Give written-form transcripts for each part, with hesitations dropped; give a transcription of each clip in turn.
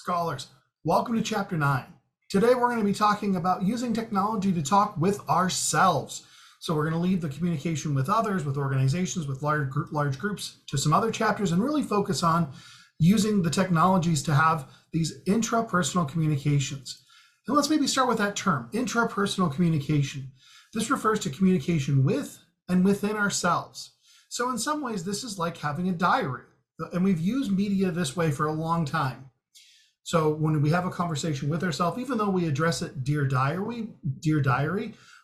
Scholars, welcome to Chapter 9. Today we're going to be talking about using technology to talk with ourselves. So we're going to leave the communication with others, with organizations, with large groups to some other chapters and really focus on using the technologies to have these intrapersonal communications. And let's maybe start with that term, intrapersonal communication. This refers to communication with and within ourselves. So in some ways, this is like having a diary. And we've used media this way for a long time. So when we have a conversation with ourselves, even though we address it, dear diary,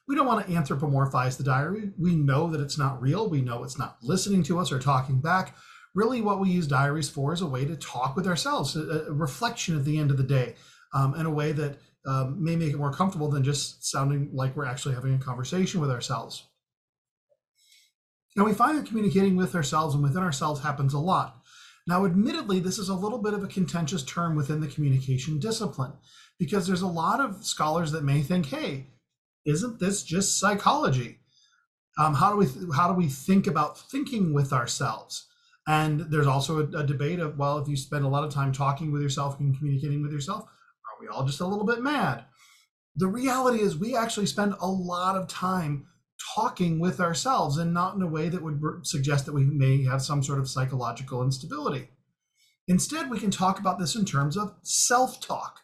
we don't want to anthropomorphize the diary. We know that it's not real. We know it's not listening to us or talking back. Really what we use diaries for is a way to talk with ourselves, a reflection at the end of the day, in a way that may make it more comfortable than just sounding like we're actually having a conversation with ourselves. Now we find that communicating with ourselves and within ourselves happens a lot. Now, admittedly, this is a little bit of a contentious term within the communication discipline, because there's a lot of scholars that may think, hey, isn't this just psychology? How do we think about thinking with ourselves? And there's also a debate of, well, if you spend a lot of time talking with yourself and communicating with yourself, are we all just a little bit mad? The reality is we actually spend a lot of time talking with ourselves, and not in a way that would suggest that we may have some sort of psychological instability. Instead, we can talk about this in terms of self-talk.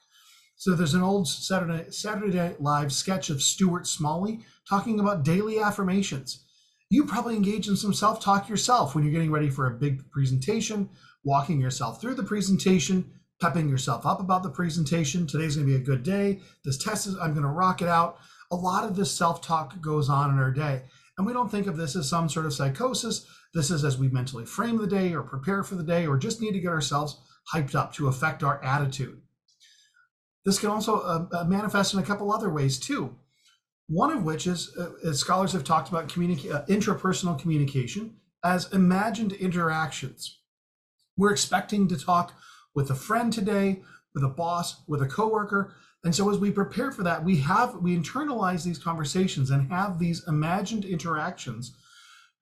So there's an old Saturday Night Live sketch of Stuart Smalley talking about daily affirmations. You probably engage in some self-talk yourself when you're getting ready for a big presentation, walking yourself through the presentation, pepping yourself up about the presentation. Today's going to be a good day. This test I'm going to rock it out. A lot of this self-talk goes on in our day, and we don't think of this as some sort of psychosis. This is as we mentally frame the day or prepare for the day or just need to get ourselves hyped up to affect our attitude. This can also manifest in a couple other ways too. One of which is, as scholars have talked about, intrapersonal communication as imagined interactions. We're expecting to talk with a friend today, with a boss, with a coworker. And so as we prepare for that, we internalize these conversations and have these imagined interactions,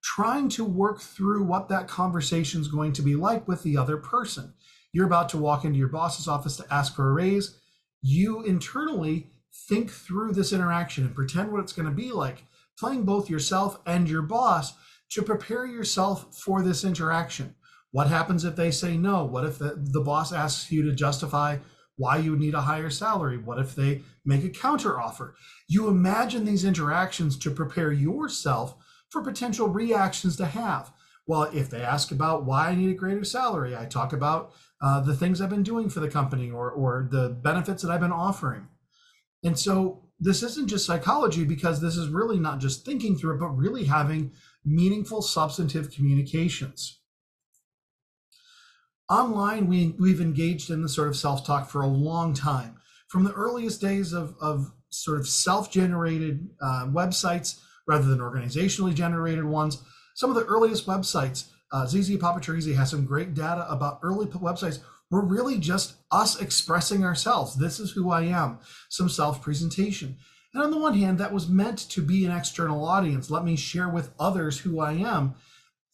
trying to work through what that conversation is going to be like with the other person. You're about to walk into your boss's office to ask for a raise. You internally think through this interaction and pretend what it's going to be like, playing both yourself and your boss to prepare yourself for this interaction. What happens if they say no? What if the boss asks you to justify why you would need a higher salary? What if they make a counter offer? You imagine these interactions to prepare yourself for potential reactions to have. Well, if they ask about why I need a greater salary, I talk about the things I've been doing for the company or the benefits that I've been offering. And so this isn't just psychology, because this is really not just thinking through it, but really having meaningful, substantive communications. Online, we've engaged in this sort of self-talk for a long time. From the earliest days of sort of self-generated websites rather than organizationally generated ones. Some of the earliest websites, ZZ Papatrizi has some great data about early websites were really just us expressing ourselves. This is who I am, some self-presentation. And on the one hand, that was meant to be an external audience. Let me share with others who I am.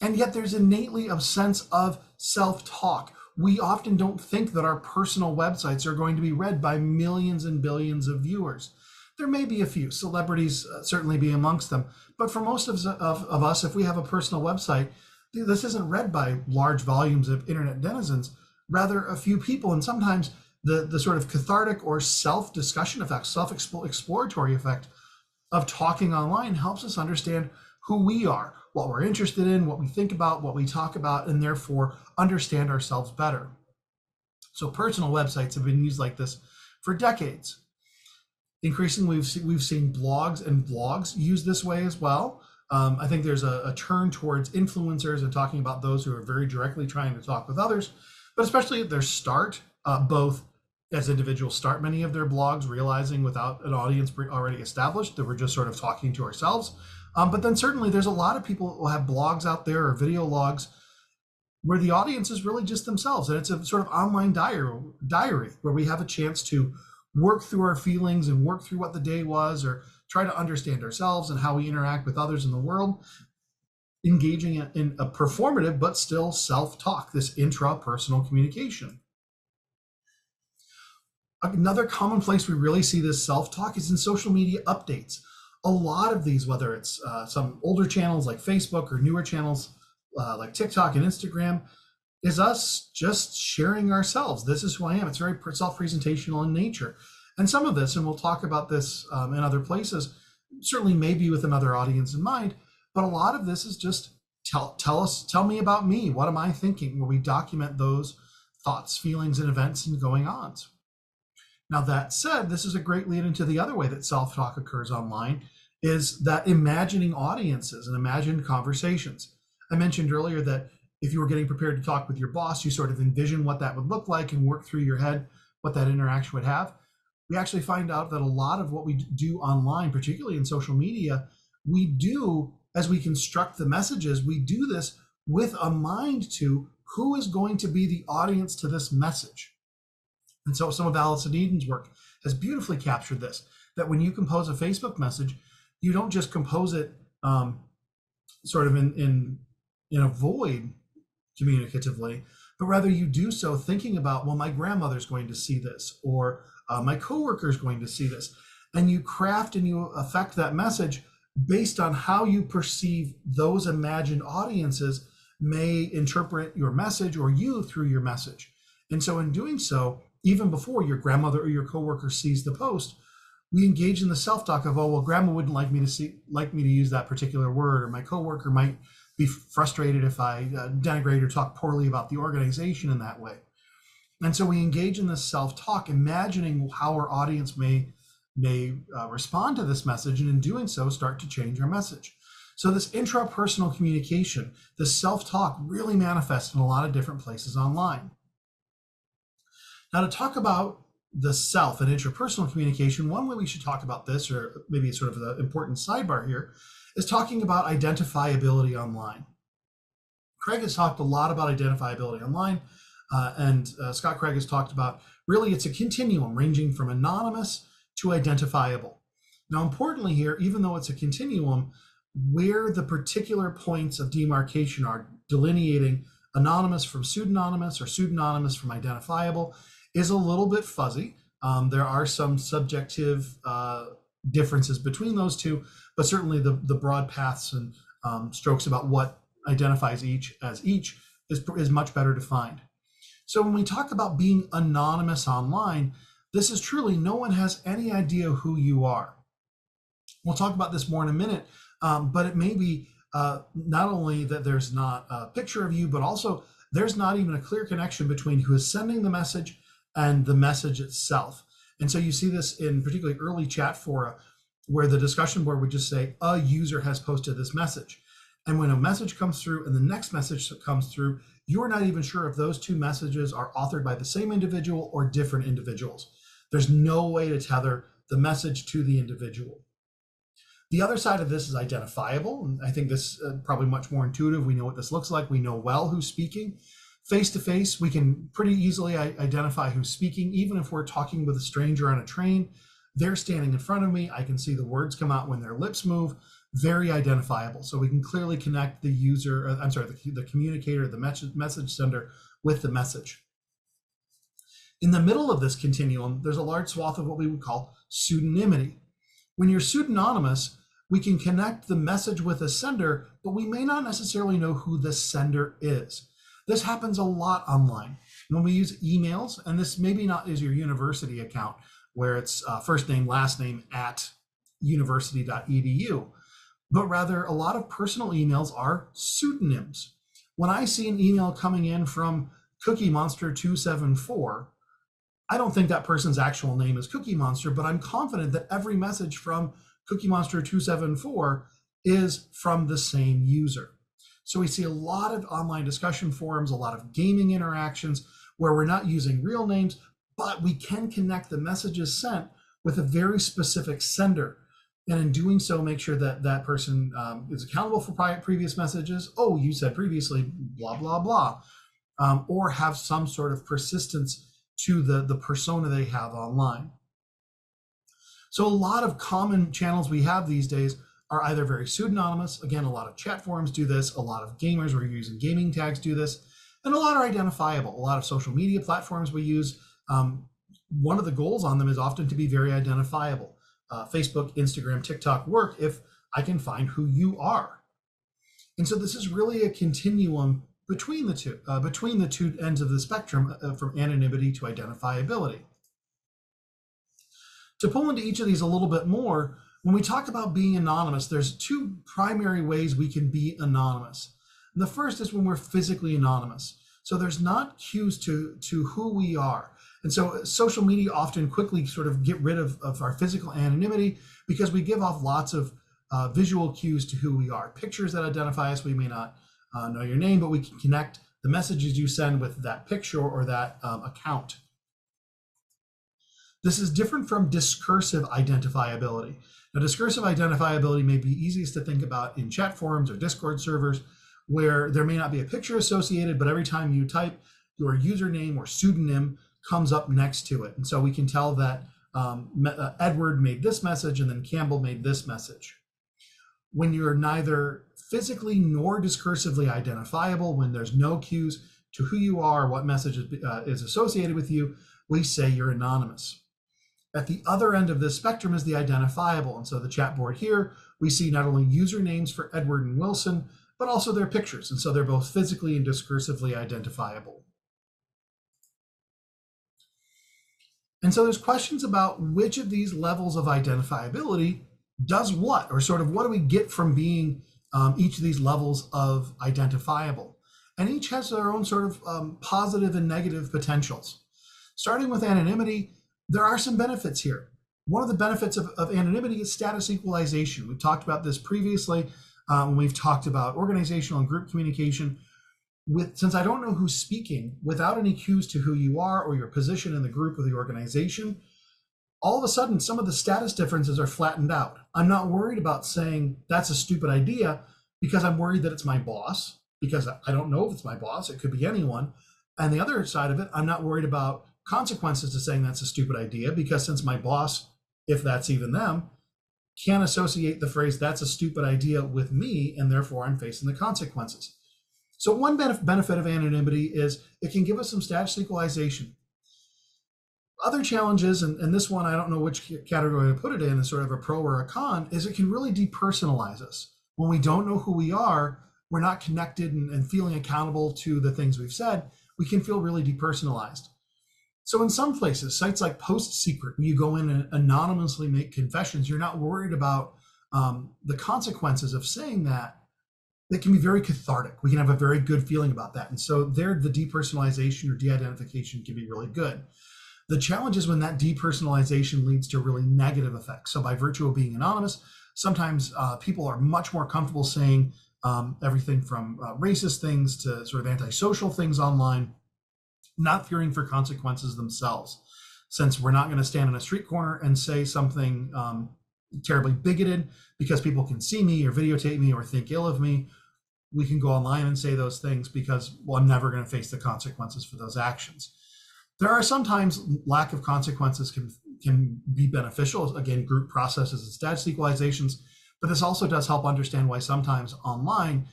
And yet there's innately a sense of self-talk. We often don't think that our personal websites are going to be read by millions and billions of viewers. There may be a few, celebrities certainly be amongst them, but for most of us, if we have a personal website, this isn't read by large volumes of internet denizens, rather a few people. And sometimes the sort of cathartic or self-discussion effect, self-exploratory effect of talking online helps us understand who we are, what we're interested in, what we think about, what we talk about, and therefore understand ourselves better. So personal websites have been used like this for decades. Increasingly, we've seen blogs and vlogs used this way as well. I think there's a turn towards influencers and talking about those who are very directly trying to talk with others, but especially at their start, both as individuals start many of their blogs, realizing without an audience already established that we're just sort of talking to ourselves. But then certainly there's a lot of people who have blogs out there or video logs where the audience is really just themselves. And it's a sort of online diary where we have a chance to work through our feelings and work through what the day was, or try to understand ourselves and how we interact with others in the world, engaging in a performative but still self-talk, this intrapersonal communication. Another common place we really see this self-talk is in social media updates. A lot of these, whether it's some older channels like Facebook or newer channels like TikTok and Instagram, is us just sharing ourselves. This is who I am. It's very self-presentational in nature. And some of this, and we'll talk about this in other places, certainly maybe with another audience in mind, but a lot of this is just tell me about me. What am I thinking? Where we document those thoughts, feelings, and events and going-ons. Now, that said, this is a great lead into the other way that self-talk occurs online, is that imagining audiences and imagined conversations. I mentioned earlier that if you were getting prepared to talk with your boss, you sort of envision what that would look like and work through your head what that interaction would have. We actually find out that a lot of what we do online, particularly in social media, we do, as we construct the messages, we do this with a mind to who is going to be the audience to this message. And so some of Alison Eden's work has beautifully captured this, that when you compose a Facebook message, you don't just compose it sort of in a void communicatively, but rather you do so thinking about, well, my grandmother's going to see this, or my coworker is going to see this. And you craft and you affect that message based on how you perceive those imagined audiences may interpret your message or you through your message. And so in doing so, even before your grandmother or your coworker sees the post, we engage in the self-talk of, oh, well, grandma wouldn't like me to use that particular word, or my coworker might be frustrated if I denigrate or talk poorly about the organization in that way. And so we engage in this self-talk, imagining how our audience may respond to this message, and in doing so, start to change our message. So this intrapersonal communication, this self-talk, really manifests in a lot of different places online. Now, to talk about the self and interpersonal communication, one way we should talk about this, or maybe sort of the important sidebar here, is talking about identifiability online. Craig has talked a lot about identifiability online, and Scott Craig has talked about, really, it's a continuum ranging from anonymous to identifiable. Now, importantly here, even though it's a continuum, where the particular points of demarcation are delineating anonymous from pseudonymous or pseudonymous from identifiable is a little bit fuzzy. There are some subjective differences between those two, but certainly the broad paths and strokes about what identifies each is much better defined. So when we talk about being anonymous online, this is truly no one has any idea who you are. We'll talk about this more in a minute, but it may be not only that there's not a picture of you, but also there's not even a clear connection between who is sending the message and the message itself. And so you see this in particularly early chat fora, where the discussion board would just say, a user has posted this message. And when a message comes through and the next message comes through, you're not even sure if those two messages are authored by the same individual or different individuals. There's no way to tether the message to the individual. The other side of this is identifiable. And I think this is probably much more intuitive. We know what this looks like. We know well who's speaking. Face to face, we can pretty easily identify who's speaking. Even if we're talking with a stranger on a train, they're standing in front of me. I can see the words come out when their lips move. Very identifiable. So we can clearly connect the user, the communicator, the message sender with the message. In the middle of this continuum, there's a large swath of what we would call pseudonymity. When you're pseudonymous, we can connect the message with a sender, but we may not necessarily know who the sender is. This happens a lot online. When we use emails, and this maybe not is your university account, where it's first name, last name at university.edu, but rather a lot of personal emails are pseudonyms. When I see an email coming in from Cookie Monster 274, I don't think that person's actual name is Cookie Monster, but I'm confident that every message from Cookie Monster 274 is from the same user. So we see a lot of online discussion forums, a lot of gaming interactions where we're not using real names, but we can connect the messages sent with a very specific sender. And in doing so, make sure that that person is accountable for previous messages. Oh, you said previously, blah, blah, blah. Or have some sort of persistence to the persona they have online. So a lot of common channels we have these days are either very pseudonymous. Again, a lot of chat forums do this. A lot of gamers who are using gaming tags do this. And a lot are identifiable. A lot of social media platforms we use one of the goals on them is often to be very identifiable. Facebook, Instagram, TikTok work if I can find who you are. And so this is really a continuum between the two ends of the spectrum, from anonymity to identifiability. To pull into each of these a little bit more, when we talk about being anonymous, there's two primary ways we can be anonymous. And the first is when we're physically anonymous. So there's not cues to who we are. And so social media often quickly sort of get rid of our physical anonymity because we give off lots of visual cues to who we are. Pictures that identify us. We may not know your name, but we can connect the messages you send with that picture or that account. This is different from discursive identifiability. Now, discursive identifiability may be easiest to think about in chat forums or Discord servers, where there may not be a picture associated, but every time you type, your username or pseudonym comes up next to it. And so we can tell that Edward made this message and then Campbell made this message. When you're neither physically nor discursively identifiable, when there's no cues to who you are, what message is associated with you, we say you're anonymous. At the other end of this spectrum is the identifiable. And so the chat board here, we see not only usernames for Edward and Wilson, but also their pictures. And so they're both physically and discursively identifiable. And so there's questions about which of these levels of identifiability does what, or sort of what do we get from being each of these levels of identifiable? And each has their own sort of positive and negative potentials. Starting with anonymity, there are some benefits here. One of the benefits of anonymity is status equalization. We've talked about this previously when we've talked about organizational and group communication. Since I don't know who's speaking, without any cues to who you are or your position in the group or the organization, all of a sudden some of the status differences are flattened out. I'm not worried about saying that's a stupid idea because I'm worried that it's my boss, because I don't know if it's my boss, it could be anyone. And the other side of it, I'm not worried about consequences to saying that's a stupid idea, because since my boss, if that's even them, can associate the phrase that's a stupid idea with me, and therefore I'm facing the consequences. So one benefit of anonymity is it can give us some status equalization. Other challenges, and this one I don't know which category to put it in, is sort of a pro or a con, is it can really depersonalize us. When we don't know who we are, we're not connected and feeling accountable to the things we've said, we can feel really depersonalized. So in some places, sites like PostSecret, where you go in and anonymously make confessions, you're not worried about the consequences of saying that. That can be very cathartic. We can have a very good feeling about that. And so there, the depersonalization or de-identification can be really good. The challenge is when that depersonalization leads to really negative effects. So by virtue of being anonymous, sometimes people are much more comfortable saying everything from racist things to sort of antisocial things online, not fearing for consequences themselves. Since we're not going to stand in a street corner and say something terribly bigoted because people can see me or videotape me or think ill of me, we can go online and say those things because, well, I'm never going to face the consequences for those actions. There are sometimes lack of consequences can be beneficial, again, group processes and status equalizations, but this also does help understand why sometimes online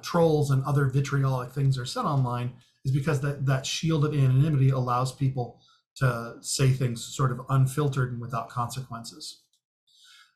trolls and other vitriolic things are said online, is because that shield of anonymity allows people to say things sort of unfiltered and without consequences.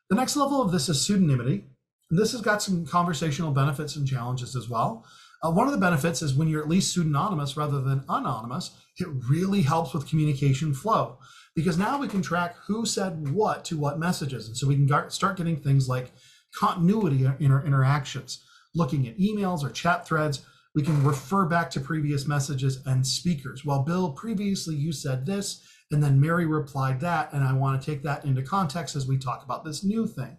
The next level of this is pseudonymity. This has got some conversational benefits and challenges as well. One of the benefits is when you're at least pseudonymous rather than anonymous, it really helps with communication flow, because now we can track who said what to what messages. And so we can start getting things like continuity in our interactions. Looking at emails or chat threads, we can refer back to previous messages and speakers. Well, Bill, previously you said this, and then Mary replied that, and I want to take that into context as we talk about this new thing.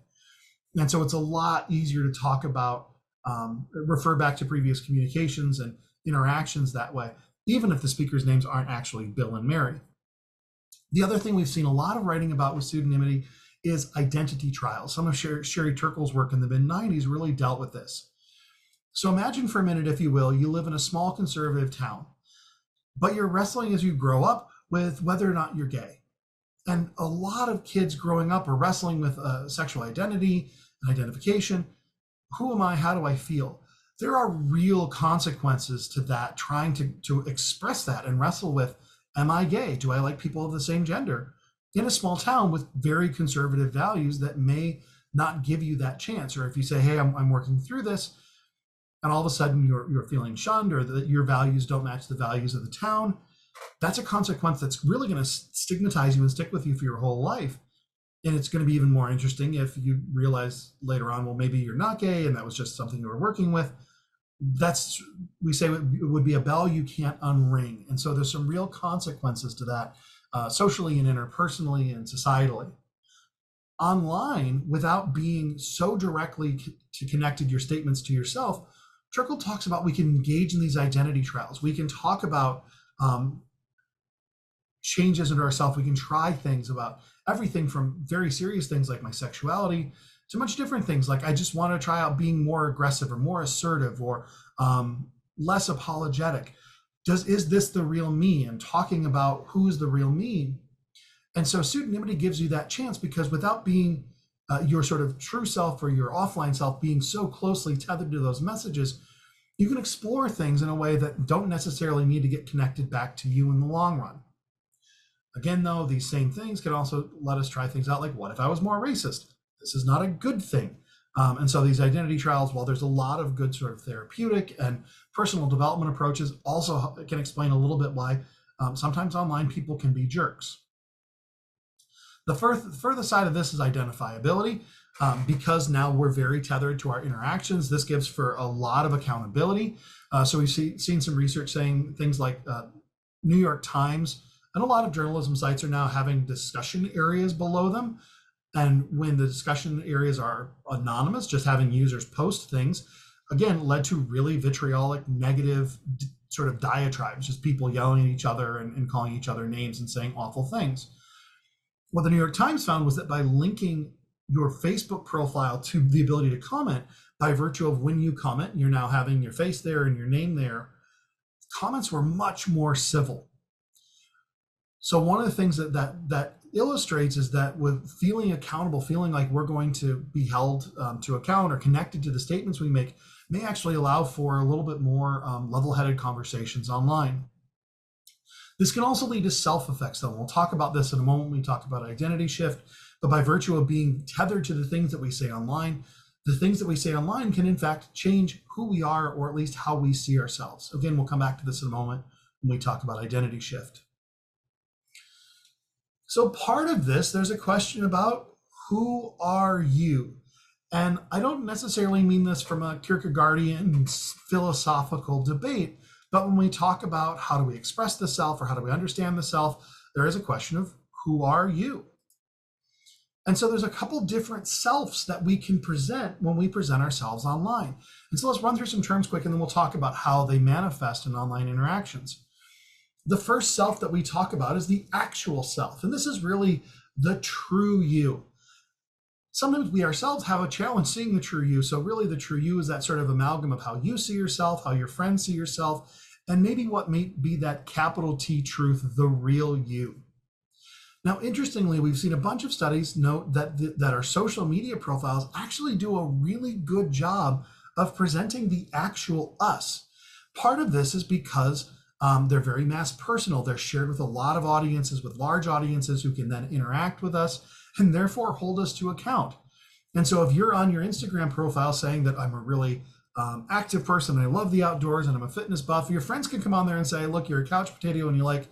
And so it's a lot easier to talk about, refer back to previous communications and interactions that way, even if the speakers' names aren't actually Bill and Mary. The other thing we've seen a lot of writing about with pseudonymity is identity trials. Some of Sherry Turkle's work in the mid-90s really dealt with this. So imagine for a minute, if you will, you live in a small conservative town, but you're wrestling as you grow up with whether or not you're gay. And a lot of kids growing up are wrestling with sexual identity and identification. Who am I? How do I feel? There are real consequences to that, trying to express that and wrestle with Am I gay? Do I like people of the same gender? In a small town with very conservative values that may not give you that chance. Or if you say, hey, I'm working through this, and all of a sudden you're feeling shunned, or that your values don't match the values of the town, that's a consequence that's really going to stigmatize you and stick with you for your whole life. And it's going to be even more interesting if you realize later on, well, maybe you're not gay and that was just something you were working with. We say it would be a bell you can't unring. And so there's some real consequences to that, socially and interpersonally and societally. Online, without being so directly connected your statements to yourself, Trickle talks about we can engage in these identity trials. We can talk about changes into ourselves. We can try things about everything from very serious things like my sexuality to much different things like I just want to try out being more aggressive or more assertive or less apologetic. Is this the real me? And talking about who is the real me. And so pseudonymity gives you that chance, because without being your sort of true self or your offline self being so closely tethered to those messages, you can explore things in a way that don't necessarily need to get connected back to you in the long run. Again, though, these same things can also let us try things out like, what if I was more racist? This is not a good thing. And so these identity trials, while there's a lot of good sort of therapeutic and personal development approaches, also can explain a little bit why sometimes online people can be jerks. The further side of this is identifiability. Because now we're very tethered to our interactions, this gives for a lot of accountability. So we've seen some research saying things like New York Times and a lot of journalism sites are now having discussion areas below them. And when the discussion areas are anonymous, just having users post things, again, led to really vitriolic, negative sort of diatribes, just people yelling at each other and calling each other names and saying awful things. What the New York Times found was that by linking your Facebook profile to the ability to comment, by virtue of when you comment, you're now having your face there and your name there, comments were much more civil. So one of the things that illustrates is that with feeling accountable, feeling like we're going to be held to account or connected to the statements we make, may actually allow for a little bit more level-headed conversations online. This can also lead to self-effects, though. We'll talk about this in a moment when we talk about identity shift, but by virtue of being tethered to the things that we say online, the things that we say online can in fact change who we are, or at least how we see ourselves. Again, we'll come back to this in a moment when we talk about identity shift. So part of this, there's a question about who are you? And I don't necessarily mean this from a Kierkegaardian philosophical debate, but when we talk about how do we express the self or how do we understand the self, there is a question of who are you? And so there's a couple different selves that we can present when we present ourselves online. And so let's run through some terms quick, and then we'll talk about how they manifest in online interactions. The first self that we talk about is the actual self. And this is really the true you. Sometimes we ourselves have a challenge seeing the true you. So really the true you is that sort of amalgam of how you see yourself, how your friends see yourself, and maybe what may be that capital T truth, the real you. Now, interestingly, we've seen a bunch of studies note that our social media profiles actually do a really good job of presenting the actual us. Part of this is because they're very mass personal. They're shared with a lot of audiences, with large audiences who can then interact with us and therefore hold us to account. And so if you're on your Instagram profile saying that I'm a really active person, and I love the outdoors and I'm a fitness buff, your friends can come on there and say, look, you're a couch potato and you like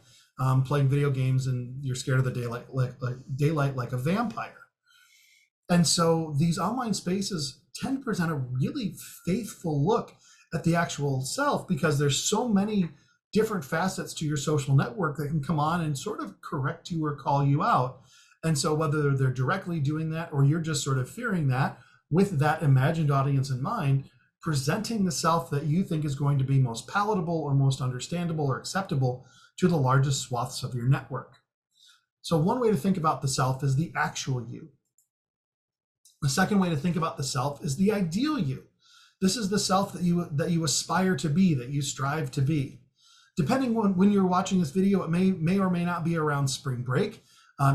playing video games and you're scared of the daylight like a vampire. And so these online spaces tend to present a really faithful look at the actual self, because there's so many different facets to your social network that can come on and sort of correct you or call you out. And so whether they're directly doing that or you're just sort of fearing that, with that imagined audience in mind, presenting the self that you think is going to be most palatable or most understandable or acceptable to the largest swaths of your network. So one way to think about the self is the actual you. The second way to think about the self is the ideal you. This is the self that you aspire to be, that you strive to be. Depending on when you're watching this video, it may or may not be around spring break.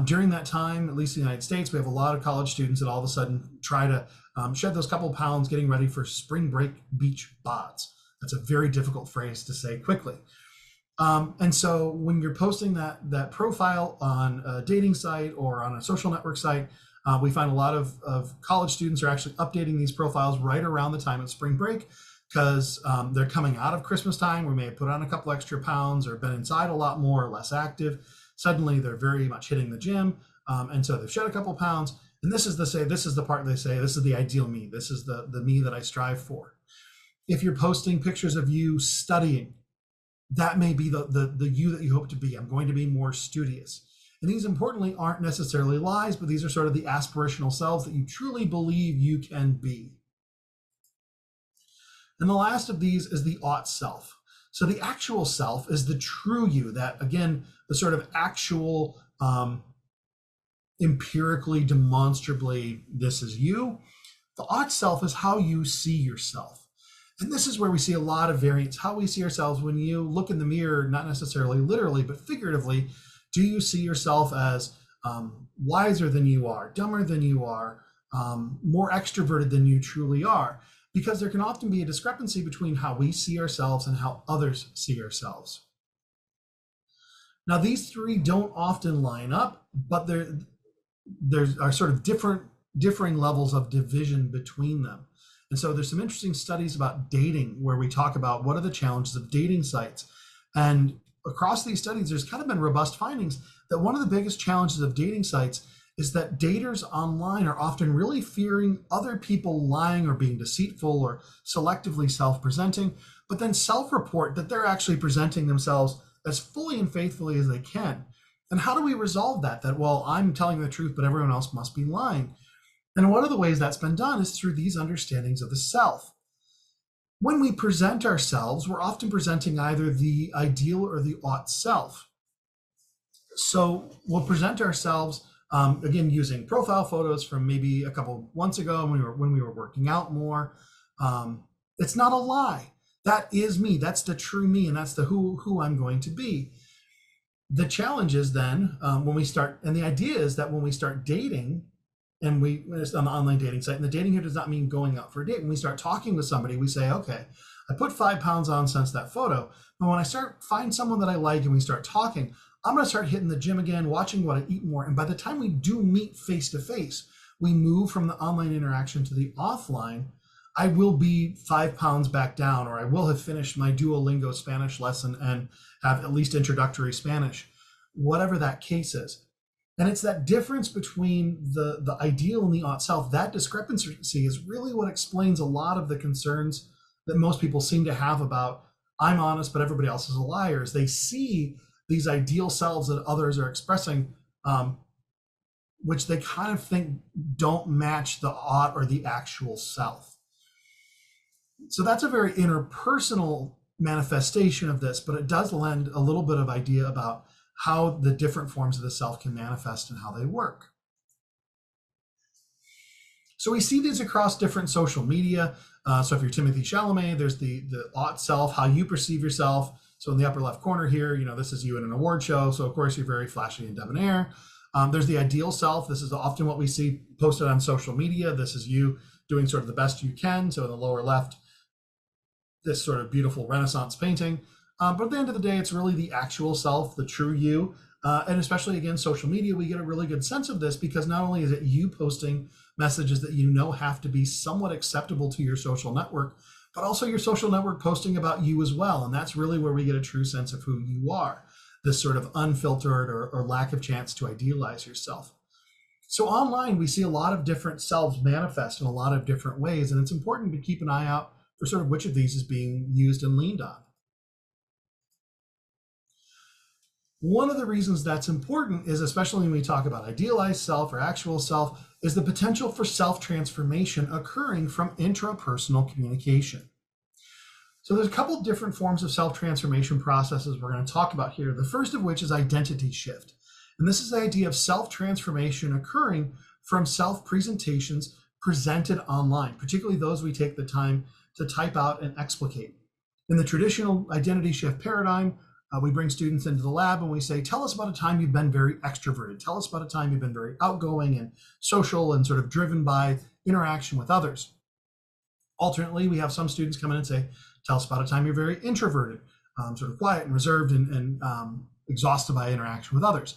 During that time, at least in the United States, we have a lot of college students that all of a sudden try to shed those couple pounds getting ready for spring break beach bods. That's a very difficult phrase to say quickly. And so when you're posting that profile on a dating site or on a social network site, we find a lot of college students are actually updating these profiles right around the time of spring break, because they're coming out of Christmas time, where may have put on a couple extra pounds or been inside a lot more or less active. Suddenly they're very much hitting the gym, and so they've shed a couple pounds. And this is the part they say, this is the ideal me. This is the me that I strive for. If you're posting pictures of you studying, that may be the you that you hope to be. I'm going to be more studious. And these, importantly, aren't necessarily lies, but these are sort of the aspirational selves that you truly believe you can be. And the last of these is the ought self. So the actual self is the true you, that, again, the sort of actual, empirically, demonstrably, this is you. The ought self is how you see yourself. And this is where we see a lot of variance, how we see ourselves when you look in the mirror, not necessarily literally, but figuratively. Do you see yourself as wiser than you are, dumber than you are, more extroverted than you truly are? Because there can often be a discrepancy between how we see ourselves and how others see ourselves. Now, these three don't often line up, but there are sort of differing levels of division between them. And so there's some interesting studies about dating where we talk about what are the challenges of dating sites. And across these studies, there's kind of been robust findings that one of the biggest challenges of dating sites is that daters online are often really fearing other people lying or being deceitful or selectively self-presenting, but then self-report that they're actually presenting themselves as fully and faithfully as they can. And how do we resolve that? That, well, I'm telling the truth, but everyone else must be lying. And one of the ways that's been done is through these understandings of the self. When we present ourselves, we're often presenting either the ideal or the ought self. So we'll present ourselves, again, using profile photos from maybe a couple months ago when we were working out more. It's not a lie. That is me. That's the true me, and that's the who I'm going to be. The challenge is then when we start, and the idea is that when we start dating, and it's on the online dating site, and the dating here does not mean going out for a date. When we start talking with somebody, we say, okay, I put 5 pounds on since that photo, but when I find someone that I like and we start talking, I'm going to start hitting the gym again, watching what I eat more. And by the time we do meet face to face, we move from the online interaction to the offline. I will be 5 pounds back down, or I will have finished my Duolingo Spanish lesson and have at least introductory Spanish, whatever that case is. And it's that difference between the ideal and the ought self, that discrepancy is really what explains a lot of the concerns that most people seem to have about, I'm honest, but everybody else is a liar. They see these ideal selves that others are expressing, which they kind of think don't match the ought or the actual self. So that's a very interpersonal manifestation of this, but it does lend a little bit of idea about how the different forms of the self can manifest and how they work. So we see these across different social media. So if you're Timothy Chalamet, there's the ought self, how you perceive yourself. So in the upper left corner here, this is you at an award show. So of course you're very flashy and debonair. There's the ideal self. This is often what we see posted on social media. This is you doing sort of the best you can. So in the lower left, this sort of beautiful Renaissance painting. But at the end of the day, it's really the actual self, the true you. And especially, again, social media, we get a really good sense of this because not only is it you posting messages that have to be somewhat acceptable to your social network, but also your social network posting about you as well. And that's really where we get a true sense of who you are, this sort of unfiltered or lack of chance to idealize yourself. So online, we see a lot of different selves manifest in a lot of different ways. And it's important to keep an eye out for sort of which of these is being used and leaned on. One of the reasons that's important is, especially when we talk about idealized self or actual self, is the potential for self-transformation occurring from intrapersonal communication. So there's a couple different forms of self-transformation processes we're going to talk about here. The first of which is identity shift. And this is the idea of self-transformation occurring from self-presentations presented online, particularly those we take the time to type out and explicate. In the traditional identity shift paradigm, we bring students into the lab and we say, tell us about a time you've been very extroverted. Tell us about a time you've been very outgoing and social and sort of driven by interaction with others. Alternately, we have some students come in and say, tell us about a time you're very introverted. sort of quiet and reserved and exhausted by interaction with others.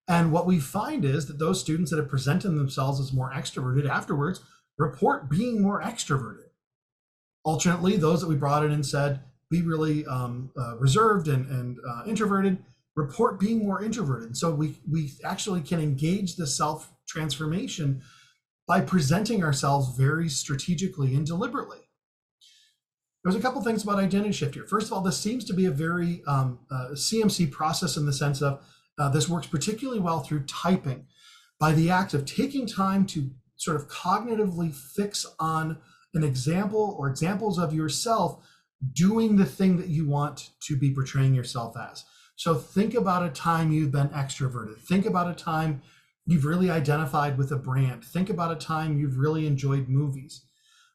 And what we find is that those students that have presented themselves as more extroverted afterwards report being more extroverted. Alternately, those that we brought in and said, be really reserved and introverted, report being more introverted. And so we actually can engage the self-transformation by presenting ourselves very strategically and deliberately. There's a couple things about identity shift here. First of all, this seems to be a very CMC process in the sense of this works particularly well through typing. By the act of taking time to sort of cognitively fix on an example or examples of yourself doing the thing that you want to be portraying yourself as. So think about a time you've been extroverted. Think about a time you've really identified with a brand. Think about a time you've really enjoyed movies.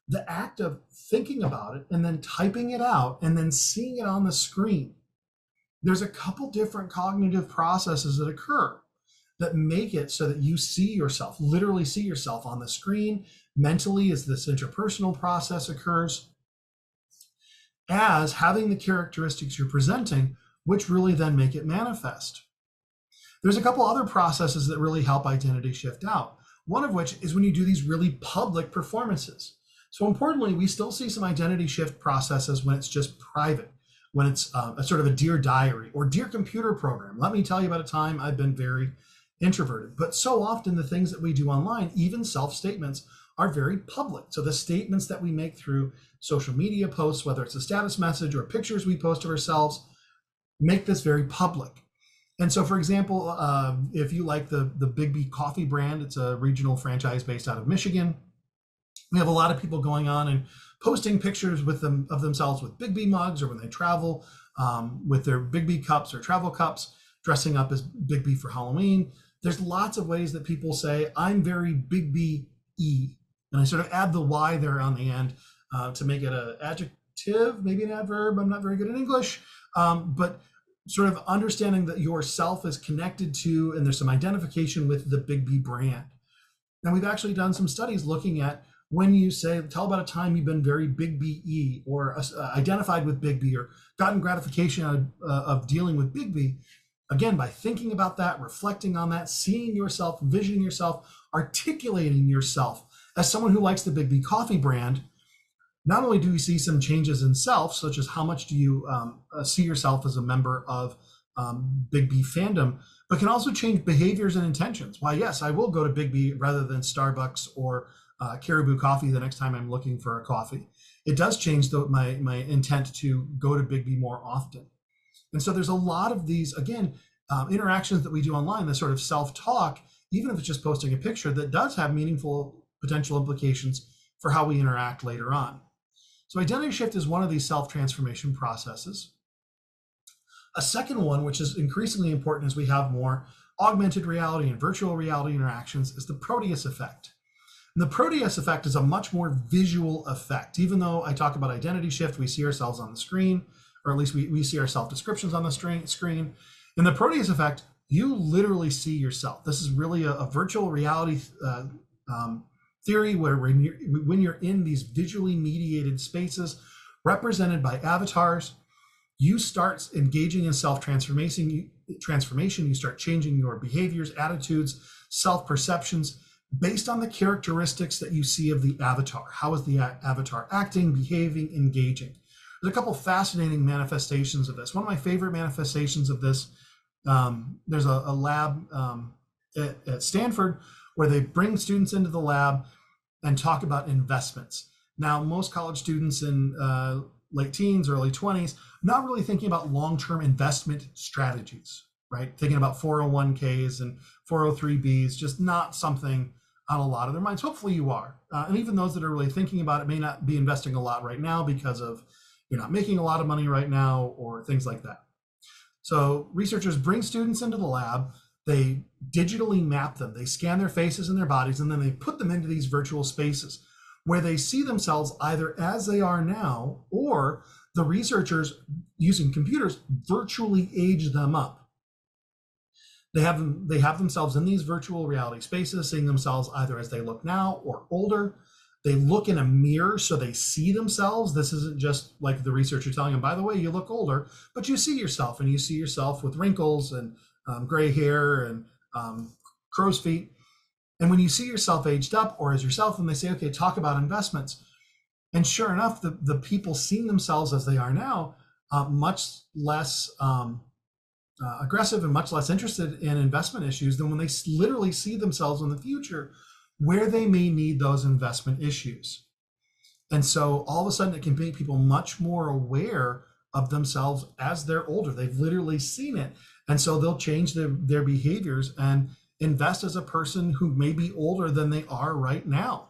The act of thinking about it and then typing it out and then seeing it on the screen, there's a couple different cognitive processes that occur that make it so that you see yourself, literally see yourself on the screen mentally as this interpersonal process occurs, as having the characteristics you're presenting, which really then make it manifest. There's a couple other processes that really help identity shift out. One of which is when you do these really public performances. So importantly, we still see some identity shift processes when it's just private, when it's a sort of a Dear Diary or Dear Computer program. Let me tell you about a time I've been very introverted. But so often the things that we do online, even self-statements, are very public. So the statements that we make through social media posts, whether it's a status message or pictures we post of ourselves, make this very public. And so, for example, if you like the Big B coffee brand, it's a regional franchise based out of Michigan. We have a lot of people going on and posting pictures with them of themselves with Big B mugs, or when they travel with their Big B cups or travel cups, dressing up as Big B for Halloween. There's lots of ways that people say, I'm very Big B-y. And I sort of add the Y there on the end to make it an adjective, maybe an adverb. I'm not very good at English, but sort of understanding that yourself is connected to, and there's some identification with the Big B brand. And we've actually done some studies looking at when you say, tell about a time you've been very Big B-y or identified with Big B or gotten gratification out of dealing with Big B. Again, by thinking about that, reflecting on that, seeing yourself, envisioning yourself, articulating yourself as someone who likes the Big B coffee brand, not only do you see some changes in self, such as how much do you see yourself as a member of Big B fandom, but can also change behaviors and intentions. Why, yes, I will go to Big B rather than Starbucks or Caribou Coffee the next time I'm looking for a coffee. It does change my intent to go to Big B more often. And so there's a lot of these, again, interactions that we do online, this sort of self-talk, even if it's just posting a picture, that does have meaningful potential implications for how we interact later on. So identity shift is one of these self-transformation processes. A second one, which is increasingly important as we have more augmented reality and virtual reality interactions, is the Proteus effect. And the Proteus effect is a much more visual effect. Even though I talk about identity shift, we see ourselves on the screen, or at least we see our self-descriptions on the screen. In the Proteus effect, you literally see yourself. This is really a virtual reality theory where when you're in these visually mediated spaces represented by avatars, you start engaging in self-transformation, you start changing your behaviors, attitudes, self-perceptions based on the characteristics that you see of the avatar. How is the avatar acting, behaving, engaging? There's a couple fascinating manifestations of this. One of my favorite manifestations of this, there's a lab at Stanford where they bring students into the lab and talk about investments. Now, most college students in late teens, early 20s, not really thinking about long-term investment strategies, right? Thinking about 401ks and 403bs, just not something on a lot of their minds. Hopefully you are. And even those that are really thinking about it may not be investing a lot right now because of you're not making a lot of money right now or things like that. So researchers bring students into the lab, they digitally map them, they scan their faces and their bodies, and then they put them into these virtual spaces where they see themselves either as they are now, or the researchers using computers virtually age them up. They have themselves in these virtual reality spaces, seeing themselves either as they look now or older. They look in a mirror so they see themselves. This isn't just like the researcher telling them, by the way, you look older, but you see yourself, and you see yourself with wrinkles and gray hair and crow's feet. And when you see yourself aged up or as yourself, and they say, okay, talk about investments. And sure enough, the people seeing themselves as they are now, much less aggressive and much less interested in investment issues than when they literally see themselves in the future where they may need those investment issues. And so all of a sudden it can make people much more aware of themselves as they're older. They've literally seen it. And so they'll change their behaviors and invest as a person who may be older than they are right now.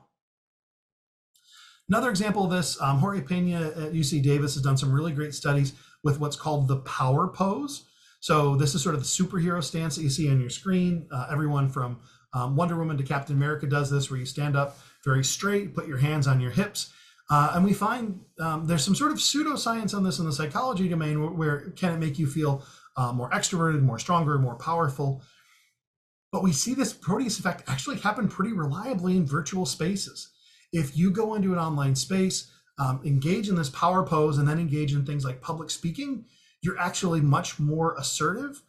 Another example of this, Jorge Pena at UC Davis has done some really great studies with what's called the power pose. So this is sort of the superhero stance that you see on your screen. Everyone from Wonder Woman to Captain America does this, where you stand up very straight, put your hands on your hips. And we find there's some sort of pseudoscience on this in the psychology domain, where can it make you feel more extroverted, more stronger, more powerful? But we see this Proteus effect actually happen pretty reliably in virtual spaces. If you go into an online space, engage in this power pose, and then engage in things like public speaking, you're actually much more assertive,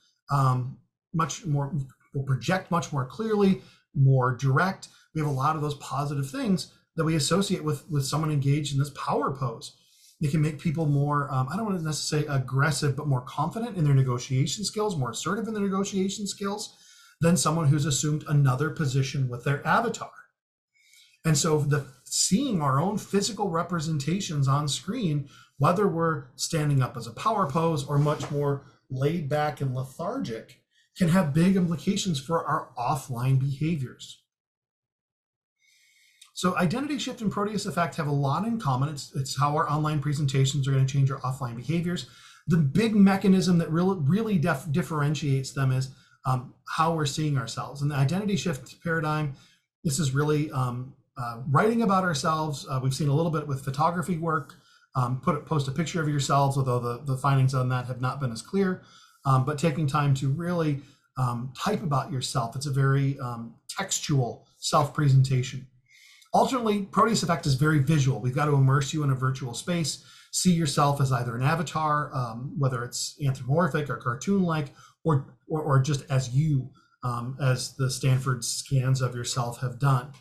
will project much more clearly, more direct. We have a lot of those positive things that we associate with someone engaged in this power pose. It can make people more, I don't want to necessarily say aggressive, but more confident in their negotiation skills, more assertive in their negotiation skills than someone who's assumed another position with their avatar. And so seeing our own physical representations on screen, whether we're standing up as a power pose or much more laid back and lethargic, can have big implications for our offline behaviors. So identity shift and Proteus effect have a lot in common. It's how our online presentations are going to change our offline behaviors. The big mechanism that really differentiates them is how we're seeing ourselves. And the identity shift paradigm, this is really writing about ourselves. We've seen a little bit with photography work. Post a picture of yourselves, although the findings on that have not been as clear. But taking time to really type about yourself. It's a very textual self-presentation. Alternately, Proteus effect is very visual. We've got to immerse you in a virtual space, see yourself as either an avatar, whether it's anthropomorphic or cartoon-like, or just as you, as the Stanford scans of yourself have done.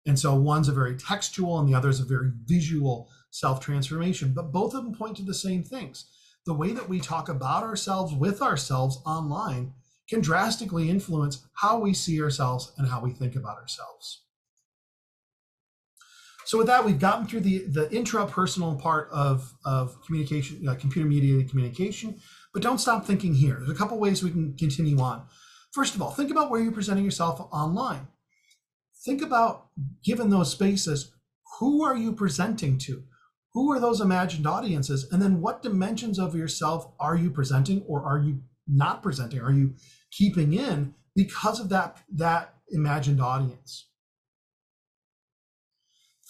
And so one's a very textual and the other's a very visual self-transformation, but both of them point to the same things. The way that we talk about ourselves with ourselves online can drastically influence how we see ourselves and how we think about ourselves. So with that, we've gotten through the intrapersonal part of communication, computer-mediated communication, but don't stop thinking here. There's a couple ways we can continue on. First of all, think about where you're presenting yourself online. Think about, given those spaces, who are you presenting to? Who are those imagined audiences? And then what dimensions of yourself are you presenting, or are you not presenting? Are you keeping in because of that imagined audience?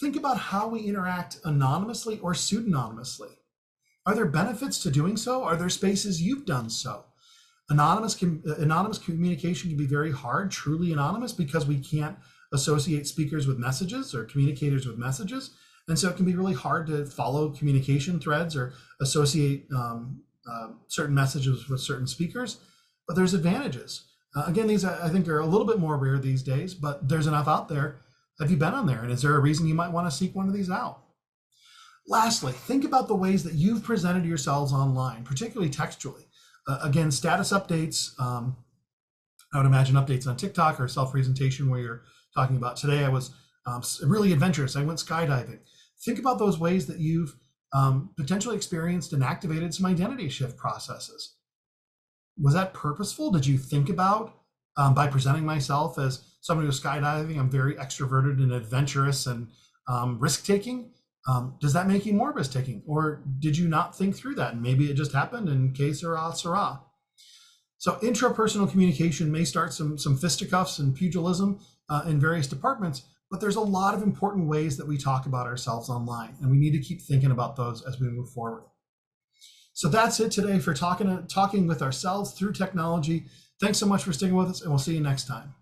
Think about how we interact anonymously or pseudonymously. Are there benefits to doing so? Are there spaces you've done so? Anonymous communication can be very hard, truly anonymous, because we can't associate speakers with messages or communicators with messages. And so it can be really hard to follow communication threads or associate certain messages with certain speakers, but there's advantages. Again, these I think are a little bit more rare these days, but there's enough out there. Have you been on there? And is there a reason you might want to seek one of these out? Lastly, think about the ways that you've presented yourselves online, particularly textually. Again, status updates, I would imagine updates on TikTok or self-presentation where you're talking about, today I was really adventurous, I went skydiving. Think about those ways that you've potentially experienced and activated some identity shift processes. Was that purposeful? Did you think about, by presenting myself as somebody who's skydiving, I'm very extroverted and adventurous and risk-taking? Does that make you more risk-taking? Or did you not think through that? And maybe it just happened and que sera, sera. So intrapersonal communication may start some fisticuffs and pugilism in various departments, but there's a lot of important ways that we talk about ourselves online, and we need to keep thinking about those as we move forward. So that's it today for talking with ourselves through technology. Thanks so much for sticking with us, and we'll see you next time.